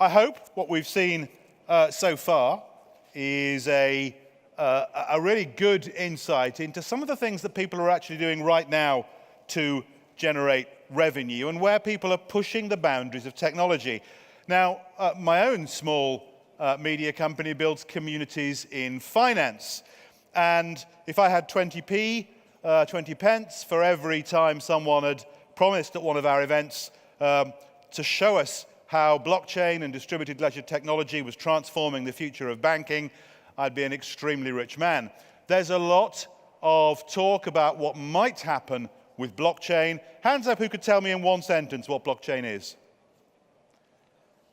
I hope what we've seen so far is a really good insight into some of the things that people are actually doing right now to generate revenue and where people are pushing the boundaries of technology. Now, my own small media company builds communities in finance. And if I had 20p, 20 pence for every time someone had promised at one of our events to show us how blockchain and distributed ledger technology was transforming the future of banking, I'd be an extremely rich man. There's a lot of talk about what might happen with blockchain. Hands up who could tell me in one sentence what blockchain is.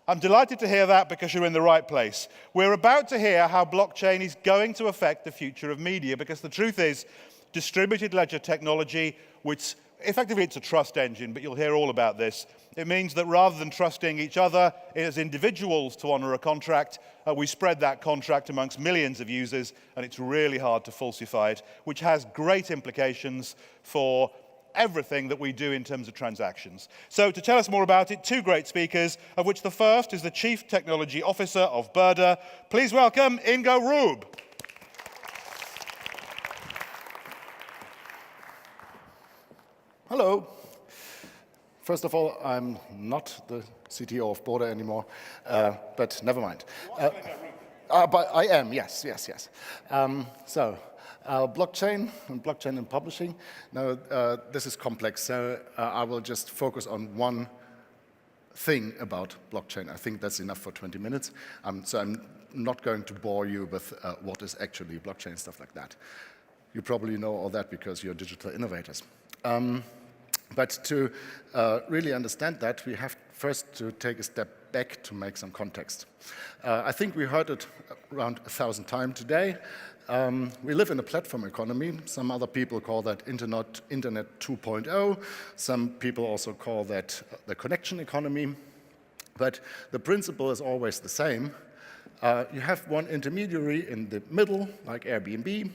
I'm delighted to hear that because you're in the right place. We're about to hear how blockchain is going to affect the future of media, because the truth is, distributed ledger technology, which effectively it's a trust engine, but you'll hear all about this. It means that rather than trusting each other as individuals to honor a contract, we spread that contract amongst millions of users, and it's really hard to falsify it, which has great implications for everything that we do in terms of transactions. So to tell us more about it, two great speakers, of which the first is the Chief Technology Officer of BOTlabs. Please welcome Ingo Rübe. Hello. First of all, I'm not the CTO of BOTlabs anymore, but never mind. But I am, yes. Blockchain and publishing. Now, this is complex, so I will just focus on one thing about blockchain. I think that's enough for 20 minutes. So I'm not going to bore you with what is actually blockchain, stuff like that. You probably know all that because you're digital innovators. But to really understand that, we have first to take a step back to make some context. I think we heard it around 1,000 times today. We live in a platform economy. Some other people call that Internet 2.0. Some people also call that the connection economy. But the principle is always the same. You have one intermediary in the middle, like Airbnb.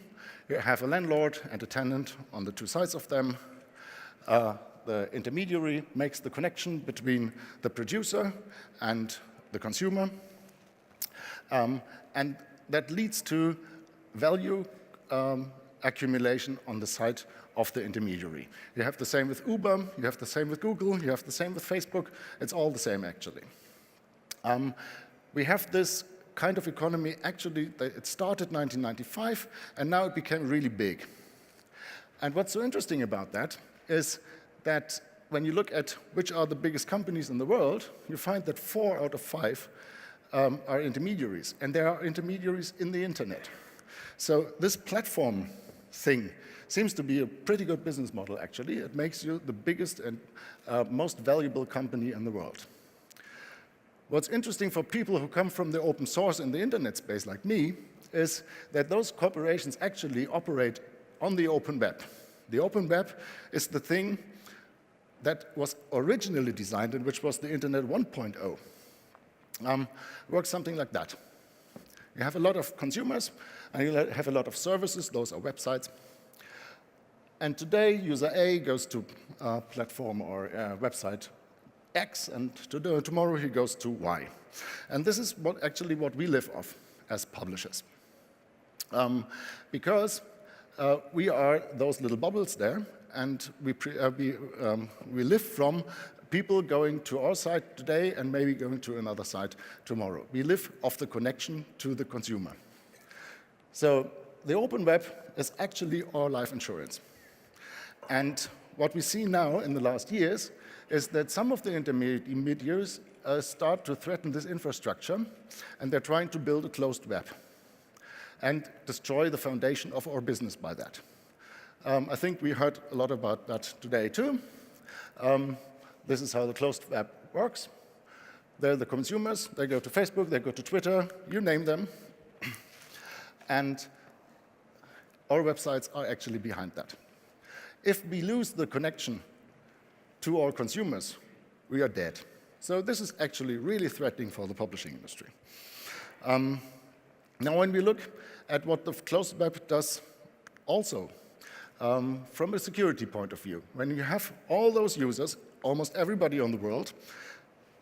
You have a landlord and a tenant on the two sides of them. The intermediary makes the connection between the producer and the consumer. And that leads to value accumulation on the side of the intermediary. You have the same with Uber, you have the same with Google, you have the same with Facebook. It's all the same, actually. We have this kind of economy, actually, it started 1995, and now it became really big. And what's so interesting about that is that when you look at which are the biggest companies in the world, you find that 4 out of 5 are intermediaries, and there are intermediaries in the internet. So this platform thing seems to be a pretty good business model, actually. It makes you the biggest and most valuable company in the world. What's interesting for people who come from the open source in the internet space like me is that those corporations actually operate on the open web. The open web is the thing that was originally designed and which was the Internet 1.0. Works something like that. You have a lot of consumers, and you have a lot of services. Those are websites. And today, user A goes to platform or website X, and tomorrow he goes to Y. And this is actually what we live off as publishers. Because we are those little bubbles there, and we live from people going to our site today and maybe going to another site tomorrow. We live off the connection to the consumer. So the open web is actually our life insurance. And what we see now in the last years is that some of the intermediaries start to threaten this infrastructure, and they're trying to build a closed web and destroy the foundation of our business by that. I think we heard a lot about that today, too. This is how the closed web works. They're the consumers. They go to Facebook, they go to Twitter, you name them. And our websites are actually behind that. If we lose the connection to our consumers, we are dead. So this is actually really threatening for the publishing industry. Now, when we look at what the closed web does also, from a security point of view, when you have all those users, almost everybody on the world,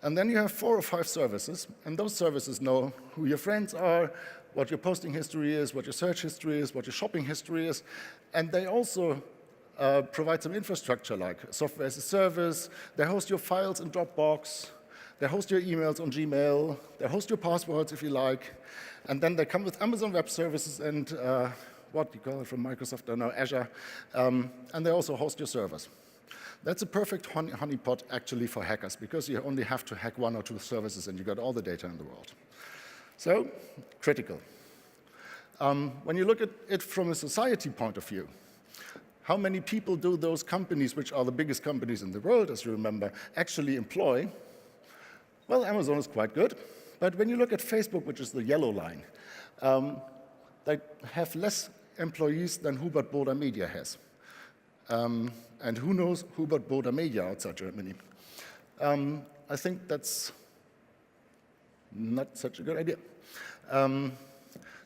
And then you have 4 or 5 services, and those services know who your friends are, what your posting history is, what your search history is, what your shopping history is, and they also provide some infrastructure like software as a service. They host your files in Dropbox, they host your emails on Gmail, they host your passwords if you like, and then they come with Amazon Web Services and what you call it from Microsoft, I don't know, Azure, and they also host your servers. That's a perfect honeypot actually for hackers, because you only have to hack 1 or 2 services and you got all the data in the world. So, critical. When you look at it from a society point of view, how many people do those companies, which are the biggest companies in the world, as you remember, actually employ? Well, Amazon is quite good, but when you look at Facebook, which is the yellow line, they have less employees than Hubert Boda Media has. And who knows Hubert Boda Media outside Germany? I think that's not such a good idea.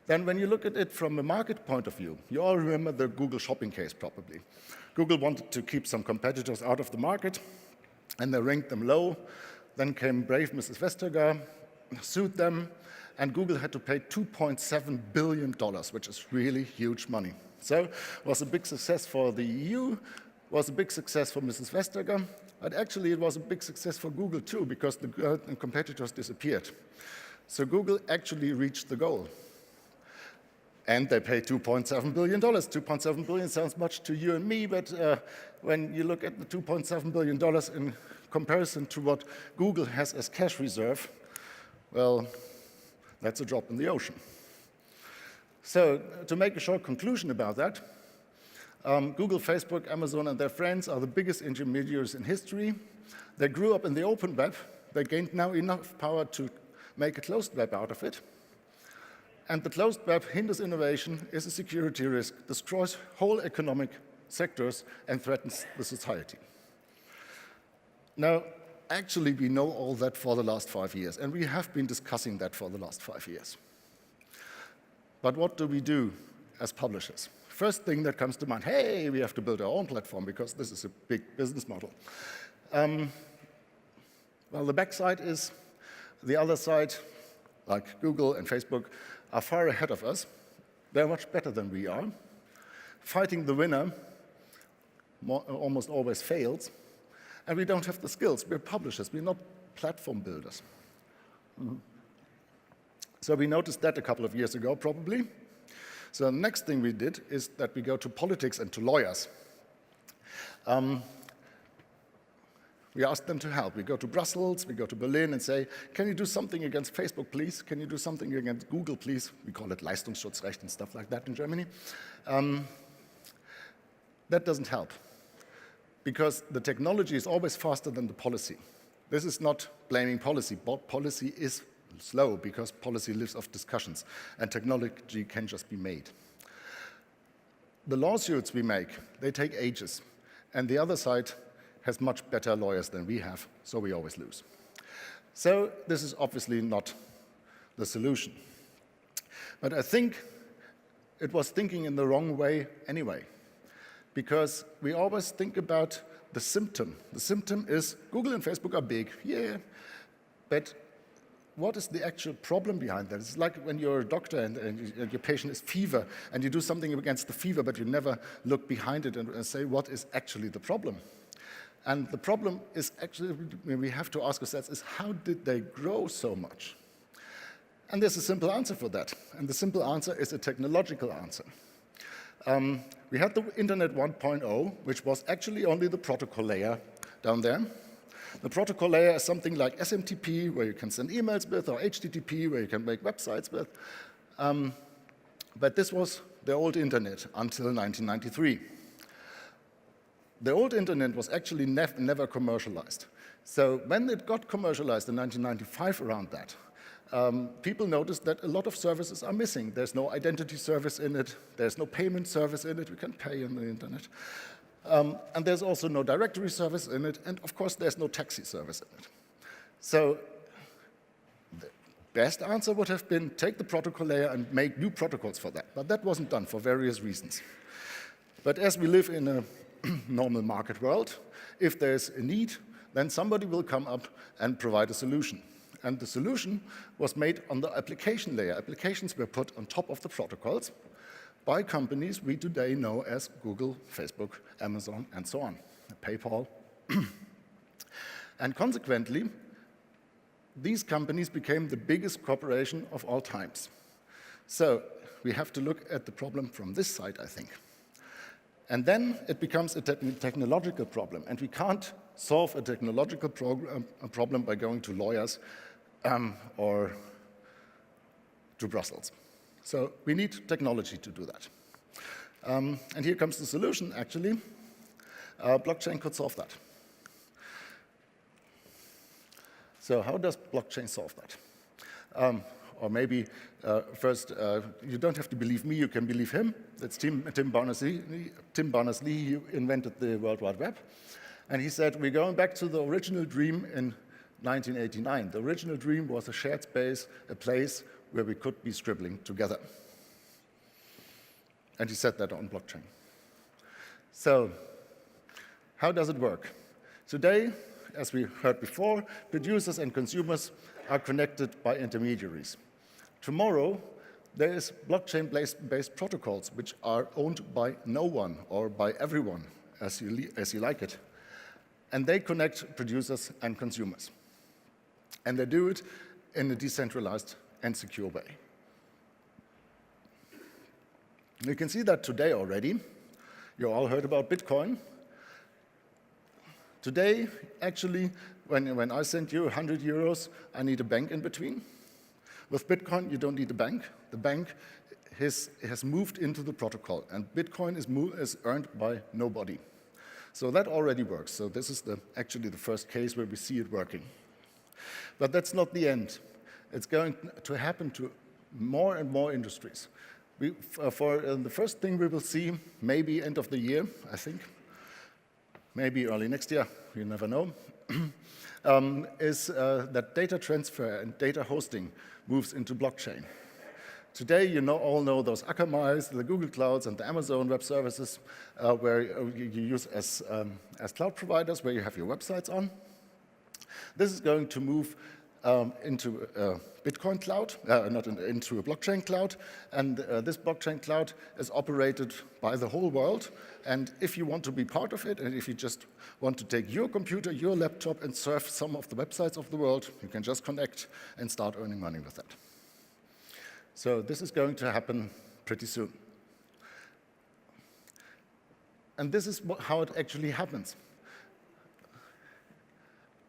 Then when you look at it from a market point of view, you all remember the Google shopping case probably. Google wanted to keep some competitors out of the market, and they ranked them low. Then came brave Mrs. Vestager, sued them, and Google had to pay $2.7 billion, which is really huge money. So it was a big success for the EU, was a big success for Mrs. Vestager, but actually it was a big success for Google too, because the competitors disappeared. So Google actually reached the goal. And they paid $2.7 billion. $2.7 billion sounds much to you and me, but when you look at the $2.7 billion in comparison to what Google has as cash reserve, well, that's a drop in the ocean. So to make a short conclusion about that, Google, Facebook, Amazon, and their friends are the biggest intermediaries in history. They grew up in the open web. They gained now enough power to make a closed web out of it. And the closed web hinders innovation, is a security risk, destroys whole economic sectors, and threatens the society. Now, actually, we know all that for the last 5 years, and we have been discussing that for the last 5 years. But what do we do as publishers? First thing that comes to mind, hey, we have to build our own platform because this is a big business model. Well, the backside is the other side, like Google and Facebook, are far ahead of us. They're much better than we are. Fighting the winner almost always fails, and we don't have the skills. We're publishers, we're not platform builders. So we noticed that a couple of years ago, probably. So the next thing we did is that we go to politics and to lawyers. We ask them to help. We go to Brussels, we go to Berlin and say, can you do something against Facebook, please? Can you do something against Google, please? We call it Leistungsschutzrecht and stuff like that in Germany. That doesn't help, because the technology is always faster than the policy. This is not blaming policy, but policy is slow because policy lives off discussions, and technology can just be made. The lawsuits we make, they take ages, and the other side has much better lawyers than we have, so we always lose. So this is obviously not the solution. But I think it was thinking in the wrong way anyway, because we always think about the symptom. The symptom is Google and Facebook are big, yeah, but what is the actual problem behind that? It's like when you're a doctor and your patient is fever, and you do something against the fever, but you never look behind it and say, what is actually the problem? And the problem is actually, we have to ask ourselves, is how did they grow so much? And there's a simple answer for that. And the simple answer is a technological answer. We had the Internet 1.0, which was actually only the protocol layer down there. The protocol layer is something like SMTP, where you can send emails with, or HTTP, where you can make websites with. But this was the old Internet until 1993. The old Internet was actually never commercialized. So when it got commercialized in 1995 around that, people noticed that a lot of services are missing. There's no identity service in it. There's no payment service in it. We can pay on the Internet. And there's also no directory service in it. And of course, there's no taxi service in it. So the best answer would have been take the protocol layer and make new protocols for that. But that wasn't done for various reasons. But as we live in a normal market world, if there's a need, then somebody will come up and provide a solution. And the solution was made on the application layer. Applications were put on top of the protocols by companies we today know as Google, Facebook, Amazon, and so on, PayPal. And consequently, these companies became the biggest corporation of all times. So we have to look at the problem from this side, I think. And then it becomes a technological problem, and we can't solve a technological problem by going to lawyers or to Brussels. So we need technology to do that. And here comes the solution, actually. Blockchain could solve that. So how does blockchain solve that? Or maybe first, you don't have to believe me, you can believe him. That's Tim Berners-Lee. Tim Berners-Lee invented the World Wide Web. And he said, we're going back to the original dream in 1989. The original dream was a shared space, a place where we could be scribbling together. And he said that on blockchain. So how does it work? Today, as we heard before, producers and consumers are connected by intermediaries. Tomorrow, there is blockchain-based protocols which are owned by no one or by everyone, as you like it. And they connect producers and consumers. And they do it in a decentralized and secure way. You can see that today already. You all heard about Bitcoin. Today, actually, when I send you 100 euros, I need a bank in between. With Bitcoin, you don't need a bank. The bank has moved into the protocol, and Bitcoin is earned by nobody. So that already works. So this is actually the first case where we see it working. But that's not the end. It's going to happen to more and more industries. For the first thing we will see, maybe end of the year, I think, maybe early next year, you never know, is that data transfer and data hosting moves into blockchain. Today, you all know those Akamais, the Google Clouds, and the Amazon Web Services, where you use as cloud providers, where you have your websites on. This is going to move into a Bitcoin cloud, into a blockchain cloud, and this blockchain cloud is operated by the whole world. And if you want to be part of it, and if you just want to take your computer, your laptop, and surf some of the websites of the world, you can just connect and start earning money with that. So this is going to happen pretty soon. And this is how it actually happens.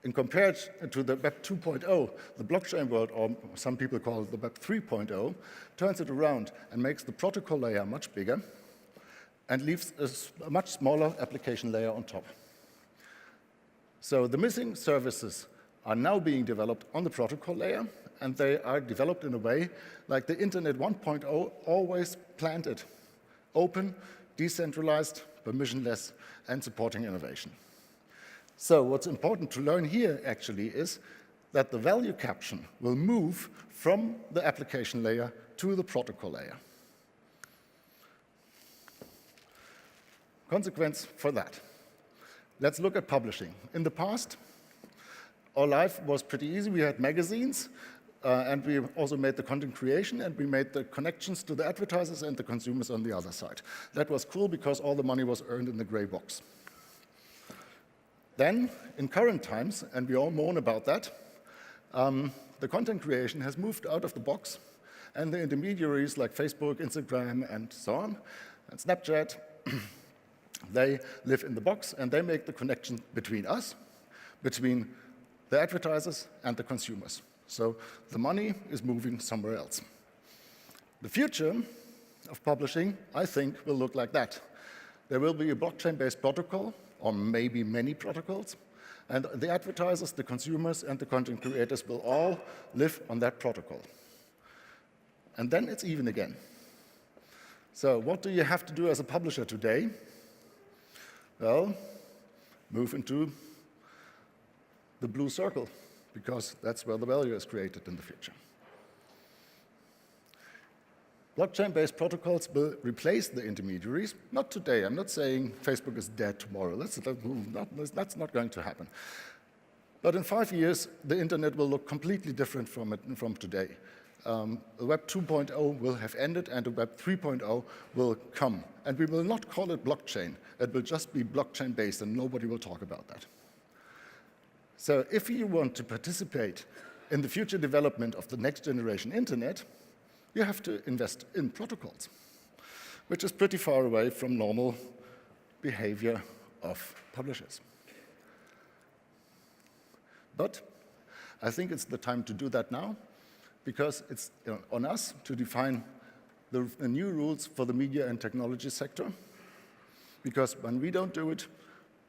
And compared to the Web 2.0, the blockchain world, or some people call it the Web 3.0, turns it around and makes the protocol layer much bigger and leaves a much smaller application layer on top. So the missing services are now being developed on the protocol layer, and they are developed in a way like the Internet 1.0 always planned it: open, decentralized, permissionless, and supporting innovation. So what's important to learn here actually is that the value caption will move from the application layer to the protocol layer. Consequence for that. Let's look at publishing. In the past, our life was pretty easy. We had magazines, and we also made the content creation, and we made the connections to the advertisers and the consumers on the other side. That was cool because all the money was earned in the gray box. Then, in current times, and we all moan about that, the content creation has moved out of the box, and the intermediaries like Facebook, Instagram, and so on, and Snapchat, they live in the box, and they make the connection between us, between the advertisers and the consumers. So the money is moving somewhere else. The future of publishing, I think, will look like that. There will be a blockchain-based protocol, or maybe many protocols, and the advertisers, the consumers, and the content creators will all live on that protocol. And then it's even again. So what do you have to do as a publisher today? Well, move into the blue circle, because that's where the value is created in the future. Blockchain-based protocols will replace the intermediaries. Not today. I'm not saying Facebook is dead tomorrow. That's not going to happen. But in 5 years, the internet will look completely different from today. Web 2.0 will have ended, and Web 3.0 will come. And we will not call it blockchain. It will just be blockchain-based, and nobody will talk about that. So if you want to participate in the future development of the next generation internet, you have to invest in protocols, which is pretty far away from normal behavior of publishers. But I think it's the time to do that now, because it's on us to define the new rules for the media and technology sector, because when we don't do it,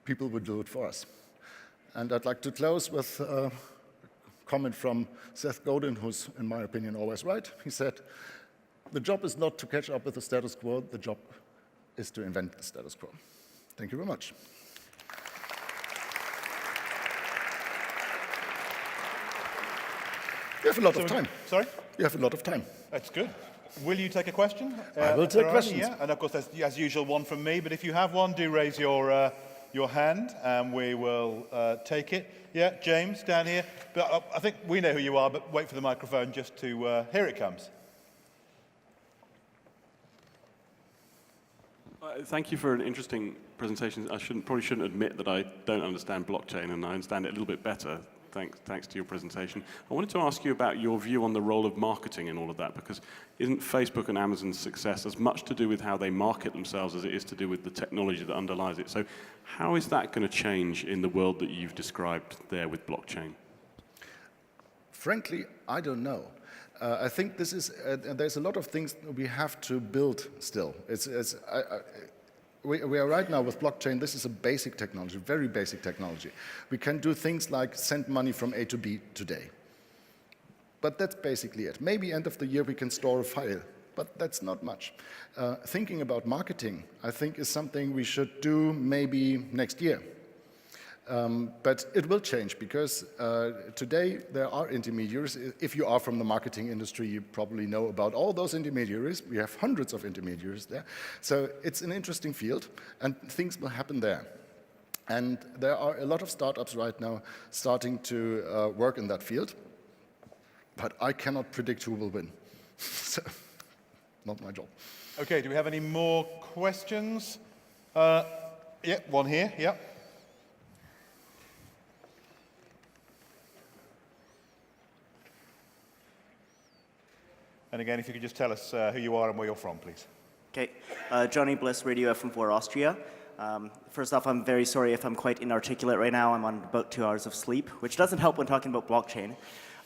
people will do it for us. And I'd like to close with a comment from Seth Godin, who's, in my opinion, always right. He said, the job is not to catch up with the status quo, the job is to invent the status quo. Thank you very much. You have a lot of time. Sorry? You have a lot of time. That's good. Will you take a question? I will take questions. Yeah, and of course, there's, as usual, one from me. But if you have one, do raise your hand, and we will take it. Yeah, James, down here. But I think we know who you are, but wait for the microphone just to, here it comes. Thank you for an interesting presentation. I probably shouldn't admit that I don't understand blockchain, and I understand it a little bit better, thanks to your presentation. I wanted to ask you about your view on the role of marketing in all of that, because isn't Facebook and Amazon's success as much to do with how they market themselves as it is to do with the technology that underlies it? So how is that going to change in the world that you've described there with blockchain? Frankly, I don't know. I think this is, there's a lot of things we have to build still. We are right now with blockchain, this is a basic technology, very basic technology. We can do things like send money from A to B today. But that's basically it. Maybe end of the year we can store a file, but that's not much. Thinking about marketing, I think, is something we should do maybe next year. But it will change, because today there are intermediaries. If you are from the marketing industry, you probably know about all those intermediaries. We have hundreds of intermediaries there. So it's an interesting field, and things will happen there. And there are a lot of startups right now starting to work in that field. But I cannot predict who will win. So, not my job. OK, do we have any more questions? Yeah, one here, yeah. And again, if you could just tell us who you are and where you're from, please. Okay, Johnny Bliss, Radio FM4 Austria. First off, I'm very sorry if I'm quite inarticulate right now. I'm on about 2 hours of sleep, which doesn't help when talking about blockchain.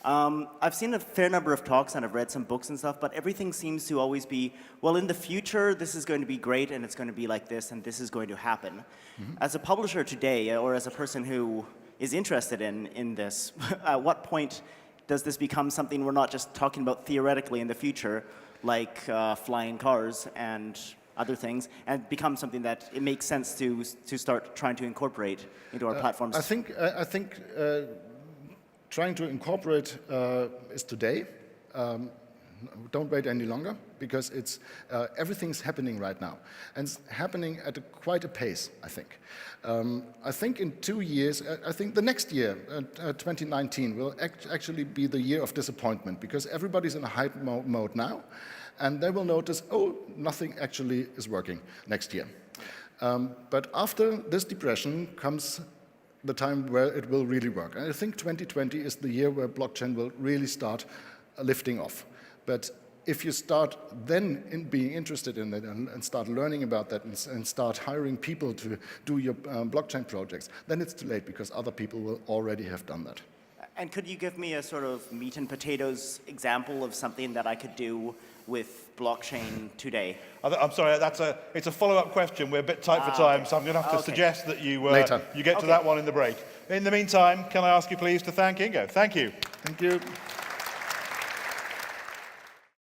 I've seen a fair number of talks and I've read some books and stuff, but everything seems to always be, well, in the future, this is going to be great and it's going to be like this and this is going to happen. Mm-hmm. As a publisher today, or as a person who is interested in this, at what point does this become something we're not just talking about theoretically in the future, like flying cars and other things, and become something that it makes sense to start trying to incorporate into our platforms? I think trying to incorporate is today. Don't wait any longer, because it's everything's happening right now, and it's happening at quite a pace, I think. I think in 2 years, I think the next year, 2019, will actually be the year of disappointment, because everybody's in a hype mode now, and they will notice, oh, nothing actually is working next year. But after this depression comes the time where it will really work. And I think 2020 is the year where blockchain will really start lifting off. But if you start then being interested in it and start learning about that and start hiring people to do your blockchain projects, then it's too late, because other people will already have done that. And could you give me a sort of meat and potatoes example of something that I could do with blockchain today? I'm sorry, it's a follow-up question. We're a bit tight for time, so I'm going to have to suggest that you get to that one in the break. In the meantime, can I ask you please to thank Ingo? Thank you. Thank you.